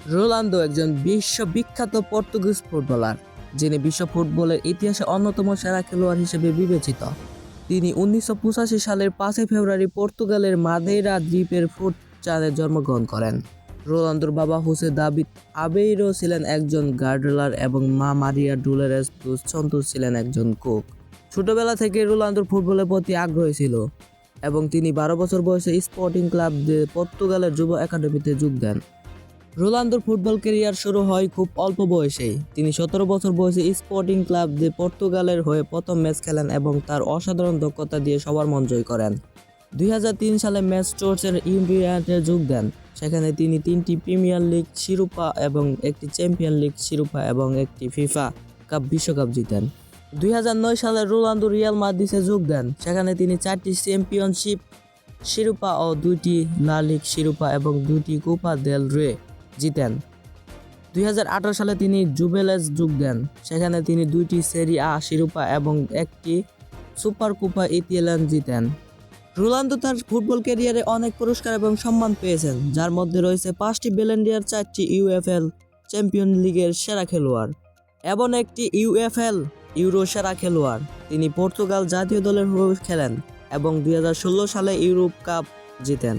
Ronaldo একজন বিশ্ববিখ্যাত Portuguese footballer, যিনি বিশ্ব ফুটবলের ইতিহাসে অন্যতম সেরা খেলোয়াড় হিসেবে বিবেচিত। তিনি 1985 সালের 5 ফেব্রুয়ারি পর্তুগালের মাদেইরা দ্বীপের ফুটচালে জন্মগ্রহণ করেন। রোনালদোর বাবা হোসে দাভিদ আবেইরো ছিলেন একজন গার্ডলার এবং মা মারিয়া ডুলোরেস দুস সন্তোস ছিলেন একজন কুক। ছোটবেলা থেকে রোনালদোর ফুটবলের প্রতি আগ্রহী ছিল এবং তিনি 12 বছর বয়সে স্পোর্টিং ক্লাব দে পর্তুগালের যুব একাডেমিতে যোগ দেন। রোনালদোর ফুটবল ক্যারিয়ার শুরু হয় খুব অল্প বয়সেই। তিনি 17 বছর বয়সে স্পোর্টিং ক্লাব দে পর্তুগালের হয়ে প্রথম ম্যাচ খেলেন এবং তার অসাধারণ দক্ষতা দিয়ে সবার মন জয় করেন। 2003 সালে ম্যানচেস্টার ইউনাইটেডে যোগ দেন। সেখানে তিনি 3টি প্রিমিয়ার লিগ শিরোপা এবং একটি চ্যাম্পিয়ন লিগ শিরোপা এবং একটি ফিফা কাপ বিশ্বকাপ জিতেন। 2009 সালে রোনালদো রিয়াল মাদ্রিদে যোগ দেন। সেখানে তিনি 4টি চ্যাম্পিয়নশিপ শিরোপা ও 2টি লা লিগ শিরোপা এবং 2টি কোপা দেল রে জিতেন। 2018 সালে তিনি জুভেন্টাসে যোগ দেন। সেখানে তিনি 2টি সেরি আ শিরোপা এবং একটি সুপার কোপা ইতালিয়ান জিতেন। রোনালদো তার ফুটবল ক্যারিয়ারে অনেক পুরস্কার এবং সম্মান পেয়েছেন, যার মধ্যে রয়েছে 5টি ব্যালন ডি'র, 4টি ইউএফএল চ্যাম্পিয়ন লিগের সেরা খেলোয়াড় এবং একটি ইউএফএল ইউরো সেরা খেলোয়াড়। তিনি পর্তুগাল জাতীয় দলের হয়ে খেলেন এবং 2016 সালে ইউরোপ কাপ জিতেন।